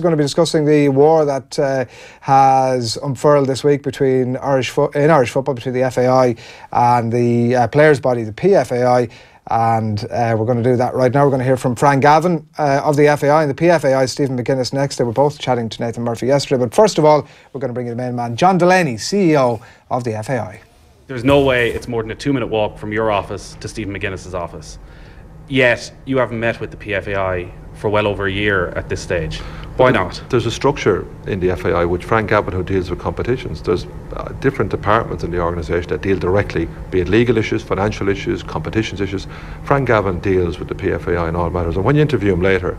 going to be discussing the war that has unfurled this week between Irish football, between the FAI and the players' body, the PFAI. And we're going to do that right now. We're going to hear from Fran Gavin of the FAI and the PFAI, Stephen McGuinness next. They were both chatting to Nathan Murphy yesterday. But first of all, we're going to bring you the main man, John Delaney, CEO of the FAI. There's no way it's more than a 2-minute walk from your office to Stephen McGuinness's office. Yet, you haven't met with the PFAI for well over a year at this stage. Why not? There's a structure in the FAI which Frank Gavin, who deals with competitions, there's different departments in the organisation that deal directly, be it legal issues, financial issues, competitions issues. Frank Gavin deals with the PFAI in all matters, and when you interview him later,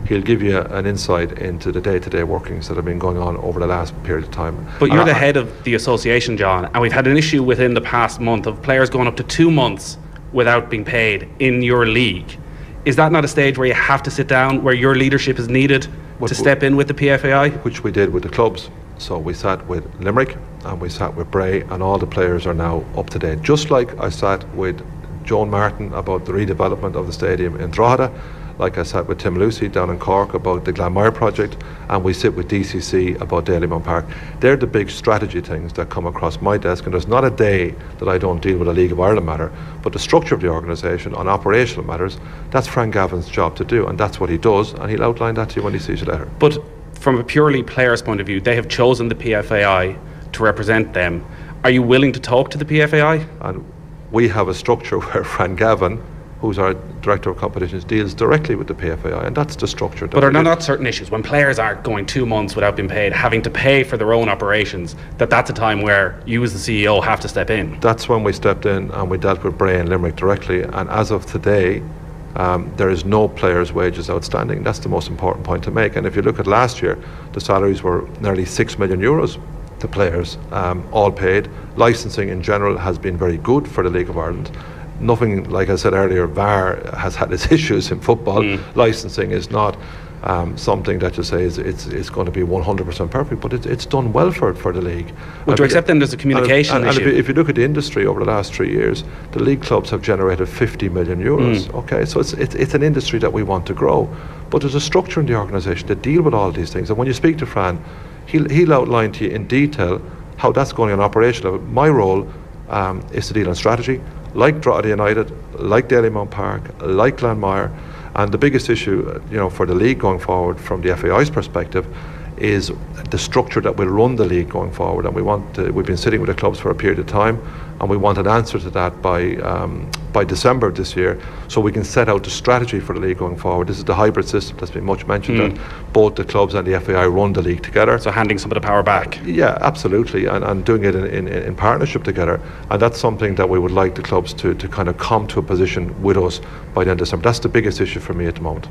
he'll give you an insight into the day-to-day workings that have been going on over the last period of time. But you're the head of the association, John, and we've had an issue within the past month of players going up to 2 months without being paid in your league. Is that not a stage where you have to sit down, where your leadership is needed to step in with the PFAI? Which we did with the clubs. So we sat with Limerick and we sat with Bray, and all the players are now up to date. Just like I sat with Joan Martin about the redevelopment of the stadium in Drogheda, like I sat with Tim Lucy down in Cork about the Glanmire project, and we sit with DCC about Dalymount Park. They're the big strategy things that come across my desk, and there's not a day that I don't deal with a League of Ireland matter. But the structure of the organisation on operational matters, that's Frank Gavin's job to do, and that's what he does, and he'll outline that to you when he sees you later. But from a purely player's point of view, they have chosen the PFAI to represent them. Are you willing to talk to the PFAI? And we have a structure where Frank Gavin, who's our Director of Competitions, deals directly with the PFAI, and that's the structure. But are there not certain issues, when players are going 2 months without being paid, having to pay for their own operations, that's a time where you as the CEO have to step in? That's when we stepped in and we dealt with Bray and Limerick directly, and as of today, there is no players' wages outstanding. That's the most important point to make. And if you look at last year, the salaries were nearly €6 million. The players, all paid. Licensing in general has been very good for the League of Ireland. Nothing, like I said earlier, VAR has had its issues in football. Licensing is not something that you say it's going to be 100% perfect, but it's done well for the league. Would you accept then there's a communication issue? And if you look at the industry over the last 3 years, the league clubs have generated €50 million. Okay, so it's an industry that we want to grow, but there's a structure in the organisation to deal with all these things. And when you speak to Fran, he'll outline to you in detail how that's going on operational level. My role is to deal on strategy, like Drogheda United, like Dalymount Park, like Glanmire. And the biggest issue, for the league going forward from the FAI's perspective is the structure that will run the league going forward. And we've been sitting with the clubs for a period of time, and we want an answer to that by December of this year, so we can set out the strategy for the league going forward. This is the hybrid system that's been much mentioned, that both the clubs and the FAI run the league together. So handing some of the power back. Yeah, absolutely, and doing it in partnership together. And that's something that we would like the clubs to kind of come to a position with us by the end of December. That's the biggest issue for me at the moment.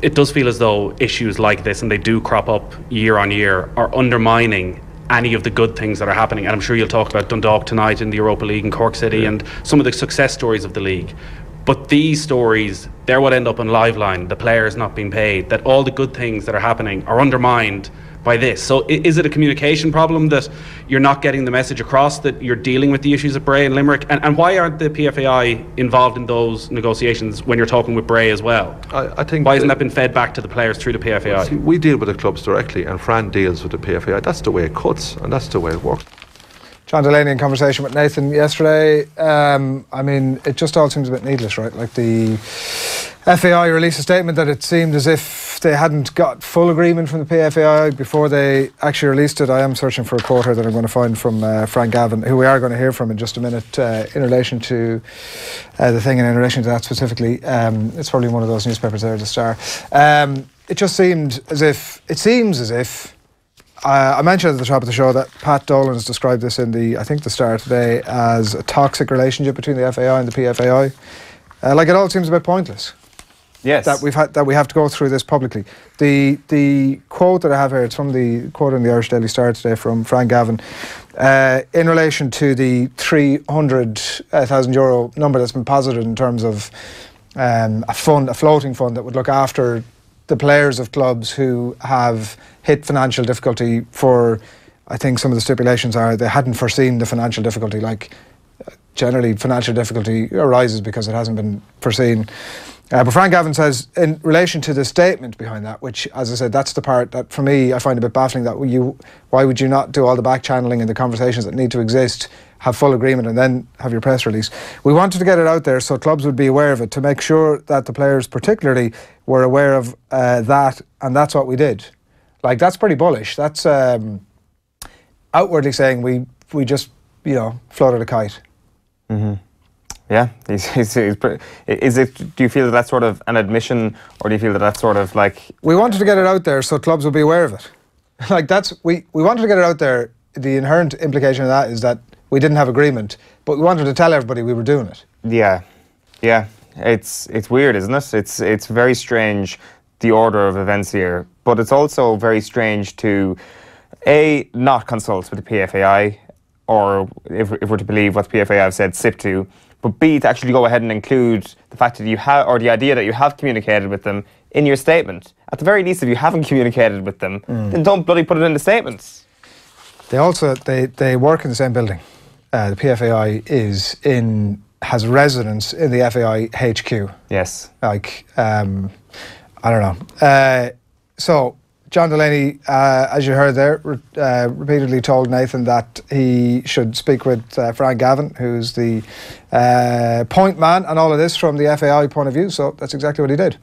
It does feel as though issues like this, and they do crop up year on year, are undermining any of the good things that are happening. And I'm sure you'll talk about Dundalk tonight in the Europa League in Cork City, and some of the success stories of the league. But these stories, they're what end up on Liveline, the players not being paid, that all the good things that are happening are undermined by this. So is it a communication problem that you're not getting the message across, that you're dealing with the issues at Bray and Limerick? And why aren't the PFAI involved in those negotiations when you're talking with Bray as well? I think why hasn't that been fed back to the players through the PFAI? See, we deal with the clubs directly, and Fran deals with the PFAI. That's the way it cuts, and that's the way it works. John Delaney in conversation with Nathan yesterday. I mean, it just all seems a bit needless, right? Like the FAI released a statement that it seemed as if they hadn't got full agreement from the PFAI before they actually released it. I am searching for a quote here that I'm going to find from Frank Gavin, who we are going to hear from in just a minute, in relation to the thing and in relation to that specifically. It's probably one of those newspapers there, the Star. It just seemed as if, I mentioned at the top of the show that Pat Dolan's described this in the Star today as a toxic relationship between the FAI and the PFAI. Like, it all seems a bit pointless. Yes. That we have to go through this publicly. The quote that I have here, it's from the quote in the Irish Daily Star today from Frank Gavin, in relation to the €300,000 number that's been posited in terms of a floating fund that would look after the players of clubs who have hit financial difficulty for, I think some of the stipulations are they hadn't foreseen the financial difficulty. Like, generally financial difficulty arises because it hasn't been foreseen. But Frank Gavin says, in relation to the statement behind that, which, as I said, that's the part that, for me, I find a bit baffling, that why would you not do all the back channeling and the conversations that need to exist, have full agreement, and then have your press release? We wanted to get it out there so clubs would be aware of it, to make sure that the players particularly were aware of that, and that's what we did. Like, that's pretty bullish. That's outwardly saying we just, floated a kite. Mm-hmm. Yeah, is it? Do you feel that that's sort of an admission, or do you feel that that's sort of like? We wanted to get it out there so clubs would be aware of it. Like, we wanted to get it out there. The inherent implication of that is that we didn't have agreement, but we wanted to tell everybody we were doing it. Yeah. It's weird, isn't it? It's very strange, the order of events here, but it's also very strange to not consult with the PFAI, or if we're to believe what the PFAI have said, SIP to. But B, to actually go ahead and include the fact that you have, or the idea that you have communicated with them in your statement. At the very least, if you haven't communicated with them, then don't bloody put it in the statements. They also, they work in the same building. The PFAI has residence in the FAI HQ. Yes. Like, I don't know. So, John Delaney, as you heard there, repeatedly told Nathan that he should speak with Frank Gavin, who's the point man and all of this from the FAI point of view, so that's exactly what he did.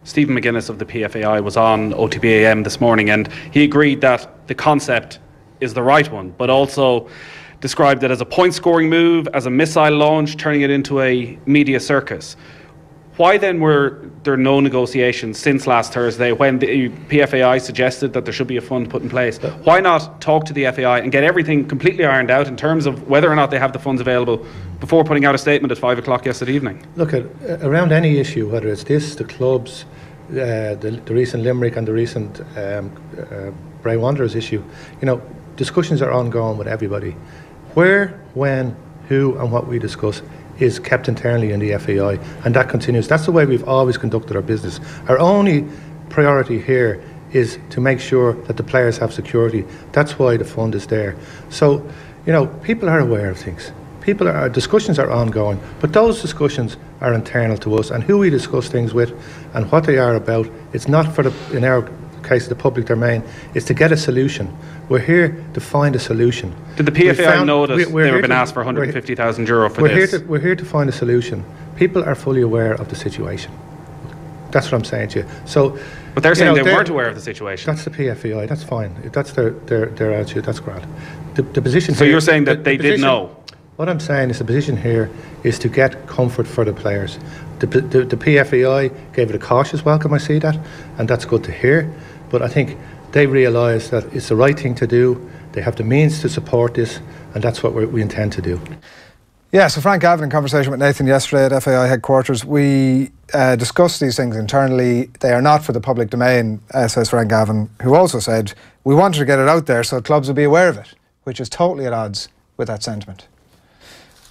Stephen McGuinness of the PFAI was on OTBAM this morning, and he agreed that the concept is the right one, but also described it as a point-scoring move, as a missile launch, turning it into a media circus. Why then were there no negotiations since last Thursday when the PFAI suggested that there should be a fund put in place? Why not talk to the FAI and get everything completely ironed out in terms of whether or not they have the funds available before putting out a statement at 5 o'clock yesterday evening? Look, around any issue, whether it's this, the clubs, the recent Limerick and the recent Bray Wanderers issue, discussions are ongoing with everybody. Where, when, who and what we discuss is kept internally in the FAI, and that continues. That's the way we've always conducted our business. Our only priority here is to make sure that the players have security. That's why the fund is there. So, people are aware of things. Discussions are ongoing, but those discussions are internal to us, and who we discuss things with and what they are about, it's not for in our case, the public domain, is to get a solution. We're here to find a solution. Did the PFAI notice they were being asked for €150,000 for this? We're here to find a solution. People are fully aware of the situation. That's what I'm saying to you. So, but they're saying they weren't aware of the situation. That's the PFAI. That's fine. If that's their attitude, that's grand. The position. So here, you're saying that they did know? What I'm saying is the position here is to get comfort for the players. The PFAI gave it a cautious welcome. I see that, and that's good to hear. But I think they realise that it's the right thing to do. They have the means to support this, and that's what we intend to do. Yeah, so Frank Gavin, in conversation with Nathan yesterday at FAI headquarters, we discussed these things internally. They are not for the public domain, says Frank Gavin, who also said, we wanted to get it out there so clubs would be aware of it, which is totally at odds with that sentiment.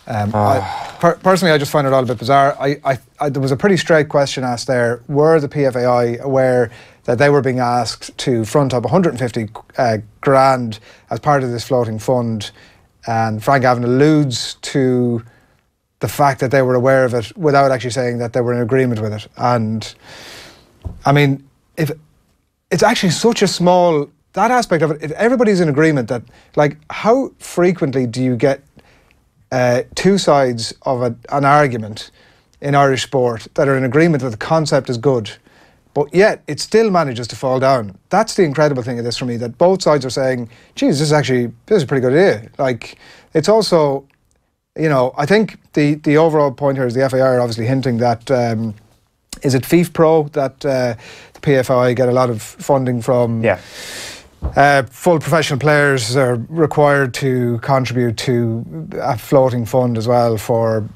Personally, I just find it all a bit bizarre. There was a pretty straight question asked there. Were the PFAI aware that they were being asked to front up 150 grand as part of this floating fund? And Frank Gavin alludes to the fact that they were aware of it without actually saying that they were in agreement with it. And I mean, if it's actually such a small, that aspect of it, if everybody's in agreement that, like, how frequently do you get two sides of an argument in Irish sport that are in agreement that the concept is good, but yet it still manages to fall down? That's the incredible thing of this for me, that both sides are saying, geez, this is a pretty good idea. Like, it's also, I think the overall point here is the FAI are obviously hinting that, is it FIFPro that the PFI get a lot of funding from? Yeah. Full professional players are required to contribute to a floating fund as well for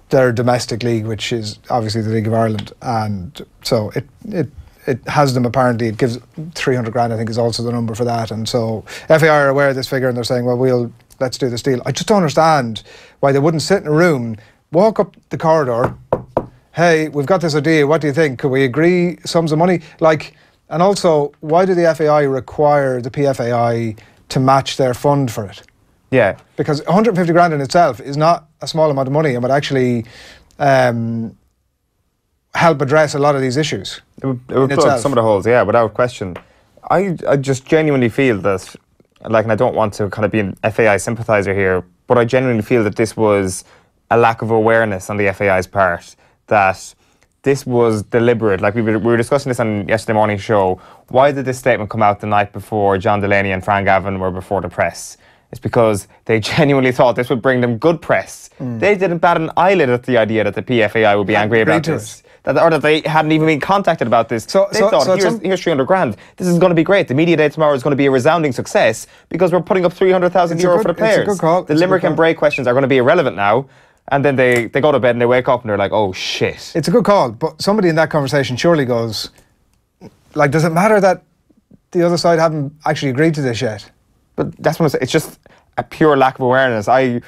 their domestic league, which is obviously the League of Ireland, and so it has them, apparently it gives 300 grand, I think is also the number for that. And so FAI are aware of this figure and they're saying, well, let's do this deal. I just don't understand why they wouldn't sit in a room, walk up the corridor, hey, we've got this idea, what do you think? Could we agree sums of money? And also, why do the FAI require the PFAI to match their fund for it? Yeah. Because 150 grand in itself is not a small amount of money, and would actually help address a lot of these issues. It would plug some of the holes, yeah, without question. I just genuinely feel that, like, and I don't want to kind of be an FAI sympathiser here, but I genuinely feel that this was a lack of awareness on the FAI's part, that this was deliberate. Like we were discussing this on yesterday morning's show. Why did this statement come out the night before John Delaney and Fran Gavin were before the press? It's because they genuinely thought this would bring them good press. They didn't bat an eyelid at the idea that the PFAI would be angry about this. Or that they hadn't even been contacted about this. They thought, here's 300 grand. This is going to be great. The media day tomorrow is going to be a resounding success because we're putting up 300,000 euro for the players. It's a good call. The Limerick and Bray questions are going to be irrelevant now. And then they go to bed and they wake up and they're like, oh shit. It's a good call, but somebody in that conversation surely goes, like, does it matter that the other side haven't actually agreed to this yet? But that's what I'm saying. It's just a pure lack of awareness. I'm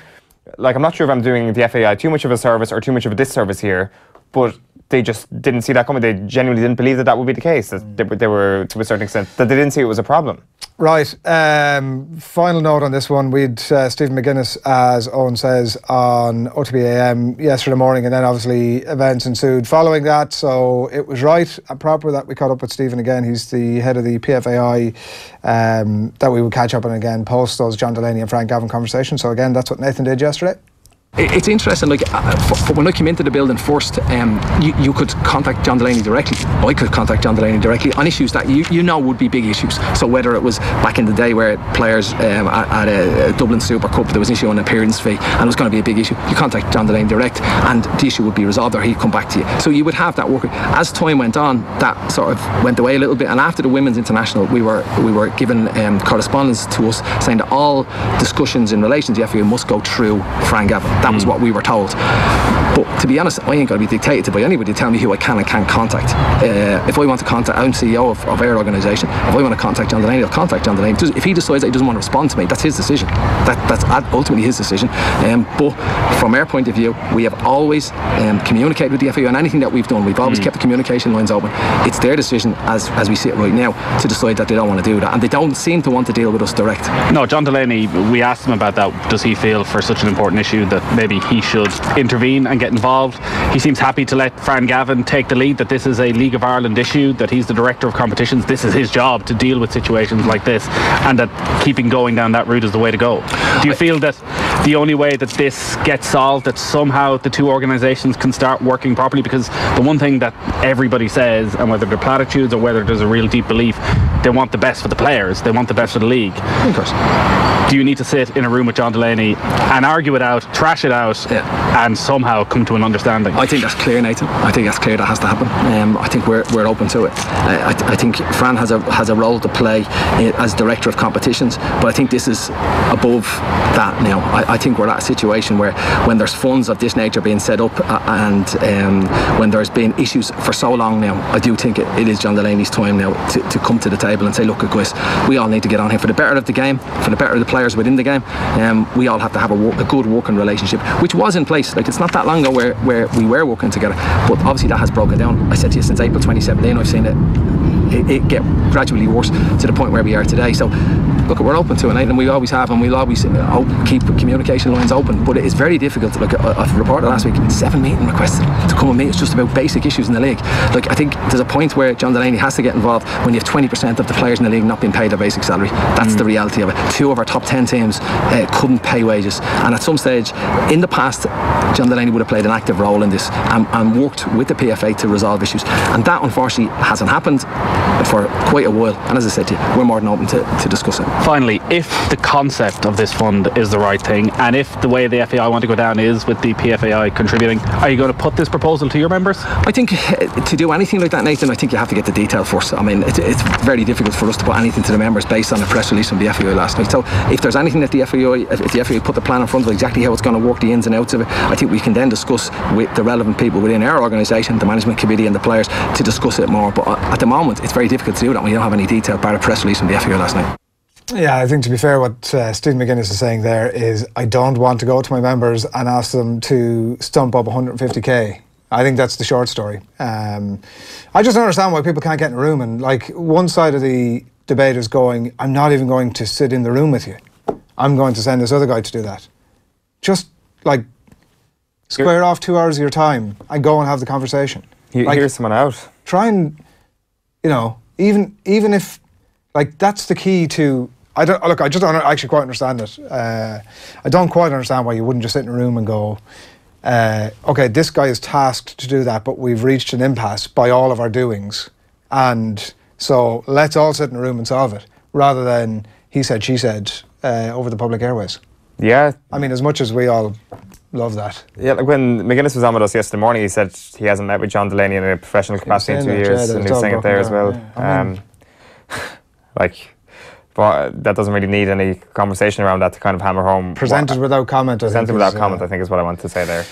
not sure if I'm doing the FAI too much of a service or too much of a disservice here, but they just didn't see that coming. They genuinely didn't believe that would be the case. That they were, to a certain extent, that they didn't see it was a problem. Right. Final note on this one. We had Stephen McGuinness, as Owen says, on OTB-AM yesterday morning, and then obviously events ensued following that. So it was right and proper that we caught up with Stephen again. He's the head of the PFAI, that we would catch up on again post those John Delaney and Frank Gavin conversations. So again, that's what Nathan did yesterday. It's interesting, like, when I came into the building first, you could contact John Delaney directly. I could contact John Delaney directly on issues that you know would be big issues. So whether it was back in the day where players at a Dublin Super Cup, there was an issue on appearance fee and it was going to be a big issue, you contact John Delaney direct and the issue would be resolved, or he'd come back to you. So you would have that working. As time went on, that sort of went away a little bit, and after the Women's International, we were given correspondence to us saying that all discussions in relation to the FAI must go through Fran Gavin. That was what we were told. But to be honest, I ain't going to be dictated to by anybody to tell me who I can and can't contact. If I want to contact, I'm CEO of our organisation. If I want to contact John Delaney, I'll contact John Delaney. If he decides that he doesn't want to respond to me, that's his decision. That's ultimately his decision. But from our point of view, we have always communicated with the FAI on anything that we've done. We've always kept the communication lines open. It's their decision as we sit right now to decide that they don't want to do that, and they don't seem to want to deal with us direct. No, John Delaney, we asked him about that. Does he feel for such an important issue that maybe he should intervene and get involved? He seems happy to let Fran Gavin take the lead, that this is a League of Ireland issue, that he's the director of competitions, this is his job to deal with situations like this, and that keeping going down that route is the way to go. Do you feel that the only way that this gets solved, that somehow the two organisations can start working properly? Because the one thing that everybody says, and whether they're platitudes or whether there's a real deep belief, they want the best for the players, they want the best for the league. Of course. Do you need to sit in a room with John Delaney and argue it out, trash it out, and somehow come to an understanding? I think that's clear, Nathan. I think that's clear. That has to happen. I think we're open to it. I think Fran has a role to play as director of competitions, but I think this is above that now. I think we're at a situation where when there's funds of this nature being set up and when there's been issues for so long now, I do think it is John Delaney's time now to come to the table and say, look, guys, we all need to get on here for the better of the game, for the better of the players within the game. We all have to have a good working relationship, which was in place. Like, it's not that long ago where we were working together, but obviously that has broken down. I said to you, since April 2017 I've seen it get gradually worse to the point where we are today. So look, we're open to it, and we always have, and we'll always keep communication lines open. But it is very difficult. Like, I've reported last week, 7 meeting requests to come and meet. It's just about basic issues in the league. Like, I think there's a point where John Delaney has to get involved when you have 20% of the players in the league not being paid their basic salary. That's the reality of it. 2 of our top 10 teams couldn't pay wages, and at some stage in the past, John Delaney would have played an active role in this and worked with the PFA to resolve issues, and that unfortunately hasn't happened for quite a while. And as I said to you, we're more than open to discuss it. Finally, if the concept of this fund is the right thing, and if the way the FAI want to go down is with the PFAI contributing, are you going to put this proposal to your members? I think to do anything like that, Nathan, I think you have to get the detail first. I mean, it's very difficult for us to put anything to the members based on a press release from the FAI last night. So if there's anything that if the FAI put the plan in front of exactly how it's going to work, the ins and outs of it, I think we can then discuss with the relevant people within our organisation, the management committee and the players, to discuss it more. But at the moment, it's very difficult to do that when you don't have any detail about a press release from the FAI last night. Yeah, I think, to be fair, what Stephen McGuinness is saying there is, I don't want to go to my members and ask them to stump up 150k. I think that's the short story. I just don't understand why people can't get in a room, and like, one side of the debate is going, I'm not even going to sit in the room with you. I'm going to send this other guy to do that. Just like square off 2 hours of your time and go and have the conversation. Hear someone out. Try and, you know, even if, like, that's the key to. I just don't actually quite understand it. I don't quite understand why you wouldn't just sit in a room and go, okay, this guy is tasked to do that, but we've reached an impasse by all of our doings, and so let's all sit in a room and solve it, rather than he said, she said, over the public airways. Yeah. I mean, as much as we all love that. Yeah, like when McGuinness was on with us yesterday morning, he said he hasn't met with John Delaney in a professional capacity in 2 years, and he was saying it there as well. Yeah, like, but that doesn't really need any conversation around that to kind of hammer home. Presented without comment. Presented without comment, I think is what I want to say there.